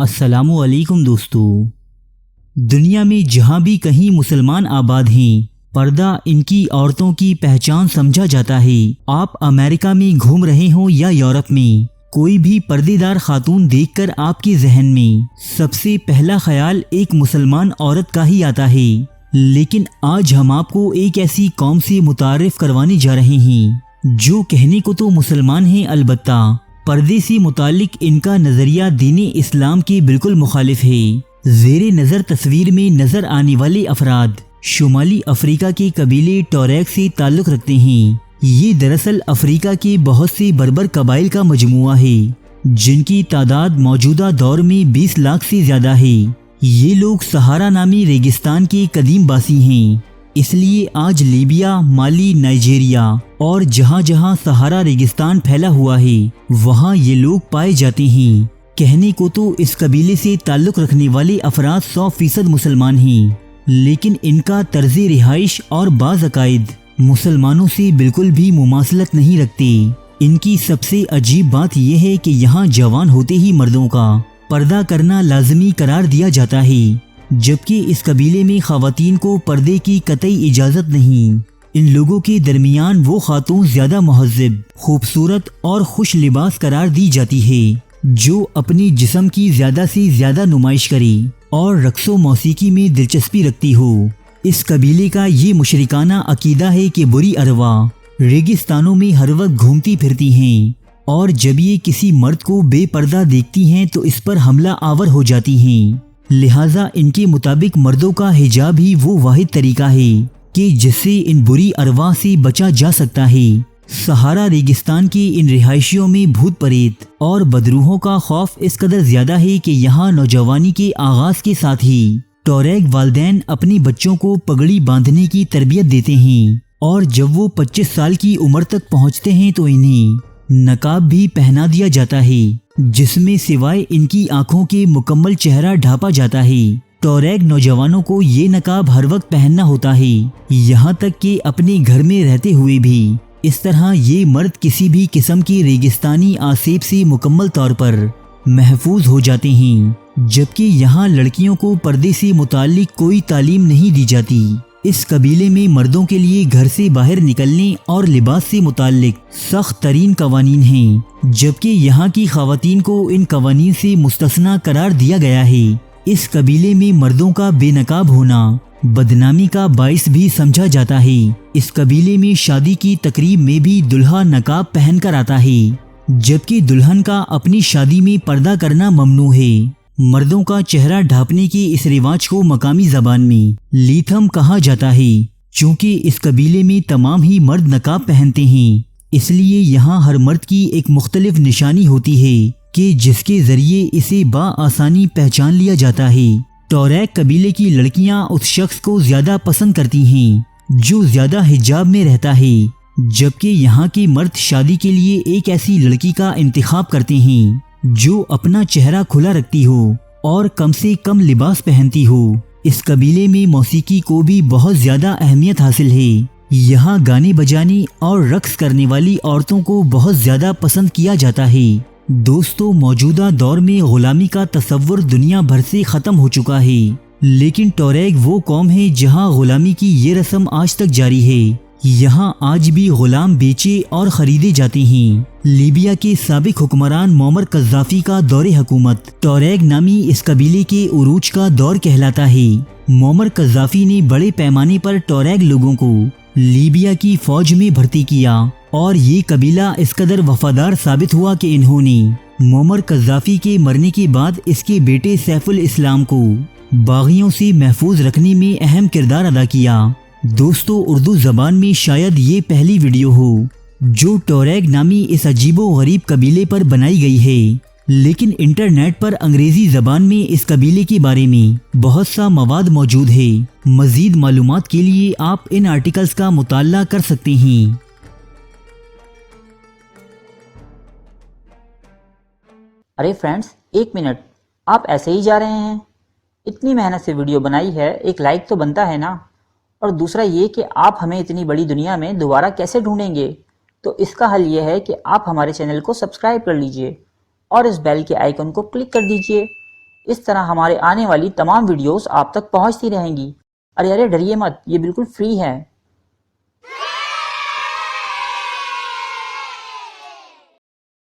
अस्सलामु अलैकुम दोस्तों। दुनिया में जहाँ भी कहीं मुसलमान आबाद हैं, पर्दा इनकी औरतों की पहचान समझा जाता है। आप अमेरिका में घूम रहे हों या यूरोप में, कोई भी पर्देदार खातून देखकर आपके जहन में सबसे पहला ख्याल एक मुसलमान औरत का ही आता है। लेकिन आज हम आपको एक ऐसी कौम से मुतारिफ करवाने जा रहे हैं जो कहने को तो मुसलमान हैं, अलबत्ता पर्दे से मुतालिक इनका नज़रिया दीन इस्लाम के बिल्कुल मुखालिफ है। ज़ेरे नज़र तस्वीर में नज़र आने वाले अफराद शुमाली अफ्रीका के कबीले टोरेग से ताल्लुक़ रखते हैं। ये दरअसल अफ्रीका के बहुत से बर्बर कबाइल का मजमुआ है, जिनकी तादाद मौजूदा दौर में 20 लाख से ज़्यादा है। ये लोग सहारा नामी रेगिस्तान के कदीम बासी हैं, इसलिए आज लीबिया, माली, नाइजीरिया और जहाँ जहाँ सहारा रेगिस्तान फैला हुआ है वहाँ ये लोग पाए जाते हैं। कहने को तो इस कबीले से ताल्लुक़ रखने वाले अफराद 100% मुसलमान हैं, लेकिन इनका तर्ज रिहाइश और बाज़ अकायद मुसलमानों से बिल्कुल भी मुमासलत नहीं रखते। इनकी सबसे अजीब बात यह है कि यहाँ जवान होते ही मर्दों का पर्दा करना लाजमी करार दिया जाता है, जबकि इस कबीले में ख़वातीन को पर्दे की कतई इजाज़त नहीं। इन लोगों के दरमियान वो खातून ज़्यादा महज़्ज़ब, खूबसूरत और खुश लिबास करार दी जाती है, जो अपनी जिस्म की ज़्यादा से ज़्यादा नुमाइश करे और रक्सो मौसीकी में दिलचस्पी रखती हो। इस कबीले का ये मुशरिकाना अकीदा है कि बुरी अरवा रेगिस्तानों में हर वक्त घूमती फिरती हैं, और जब ये किसी मर्द को बेपर्दा देखती हैं तो इस पर हमला आवर हो जाती हैं। लिहाजा इनके मुताबिक मर्दों का हिजाब ही वो वाहिद तरीका है कि जिससे इन बुरी अरवा से बचा जा सकता है। सहारा रेगिस्तान की इन रिहायशियों में भूत प्रेत और बदरूहों का खौफ इस कदर ज़्यादा है कि यहाँ नौजवानी के आगाज़ के साथ ही टोरेग वालिदैन अपने बच्चों को पगड़ी बांधने की तरबियत देते हैं, और जब वो 25 साल की उम्र तक पहुँचते हैं तो इन्हें नकाब भी पहना दिया जाता है, जिसमें सिवाय इनकी आंखों के मुकम्मल चेहरा ढांपा जाता है। टोरेग नौजवानों को ये नकाब हर वक्त पहनना होता है, यहाँ तक कि अपने घर में रहते हुए भी। इस तरह ये मर्द किसी भी किस्म की रेगिस्तानी आसेब से मुकम्मल तौर पर महफूज हो जाते हैं, जबकि यहाँ लड़कियों को पर्दे से मुताल्लिक कोई तालीम नहीं दी जाती। इस कबीले में मर्दों के लिए घर से बाहर निकलने और लिबास से मुताल्लिक सख्त तरीन कवानीन हैं, जबकि यहाँ की ख़वातीन को इन कवानीन से मुस्तस्ना करार दिया गया है। इस कबीले में मर्दों का बेनकाब होना बदनामी का बाइस भी समझा जाता है। इस कबीले में शादी की तकरीब में भी दुल्हा नकाब पहन कर आता है, जबकि दुल्हन का अपनी शादी में पर्दा करना ममनू है। मर्दों का चेहरा ढांपने के इस रिवाज को मकामी ज़बान में लीथम कहा जाता है। चूँकि इस कबीले में तमाम ही मर्द नकाब पहनते हैं, इसलिए यहाँ हर मर्द की एक मुख्तलिफ निशानी होती है कि जिसके ज़रिए इसे बाआसानी पहचान लिया जाता है। टोरेग कबीले की लड़कियाँ उस शख्स को ज़्यादा पसंद करती हैं जो ज़्यादा हिजाब में रहता है, जबकि यहाँ के मर्द शादी के लिए एक ऐसी लड़की का इंतखाब करते हैं जो अपना चेहरा खुला रखती हो और कम से कम लिबास पहनती हो। इस कबीले में मौसीकी को भी बहुत ज़्यादा अहमियत हासिल है। यहाँ गाने बजाने और रक्स करने वाली औरतों को बहुत ज़्यादा पसंद किया जाता है। दोस्तों, मौजूदा दौर में ग़ुलामी का तसव्वुर दुनिया भर से ख़त्म हो चुका है, लेकिन टोरेग वो कौम है जहाँ ग़ुलामी की ये रस्म आज तक जारी है। यहाँ आज भी ग़ुलाम बेचे और ख़रीदे जाते हैं। लीबिया के साबिक हुक्मरान मोअम्मर कज़्ज़ाफ़ी का दौरे हुकूमत टोरेग नामी इस कबीले के उरूज का दौर कहलाता है। मोअम्मर कज़्ज़ाफ़ी ने बड़े पैमाने पर टोरेग लोगों को लीबिया की फ़ौज में भर्ती किया, और ये कबीला इस कदर वफादार साबित हुआ कि इन्होंने मोअम्मर कज़्ज़ाफ़ी के मरने के बाद इसके बेटे सैफुल इस्लाम को बागियों से महफूज रखने में अहम किरदार अदा किया। दोस्तों, उर्दू ज़बान में शायद ये पहली वीडियो हो जो टोरेग नामी इस अजीबो गरीब कबीले पर बनाई गई है, लेकिन इंटरनेट पर अंग्रेज़ी ज़बान में इस कबीले के बारे में बहुत सा मवाद मौजूद है। मज़ीद मालूमात के लिए आप इन आर्टिकल्स का मुताला कर सकते हैं। अरे फ्रेंड्स, एक मिनट, आप ऐसे ही जा रहे हैं? इतनी मेहनत से वीडियो बनाई है, एक लाइक तो बनता है ना। और दूसरा ये कि आप हमें इतनी बड़ी दुनिया में दोबारा कैसे ढूंढेंगे, तो इसका हल ये है कि आप हमारे चैनल को सब्सक्राइब कर लीजिए और इस बेल के आइकन को क्लिक कर दीजिए اس طرح ہمارے آنے والی تمام ویڈیوز آپ تک پہنچتی رہیں گی۔ ارے ڈریے مت، یہ بالکل فری ہے۔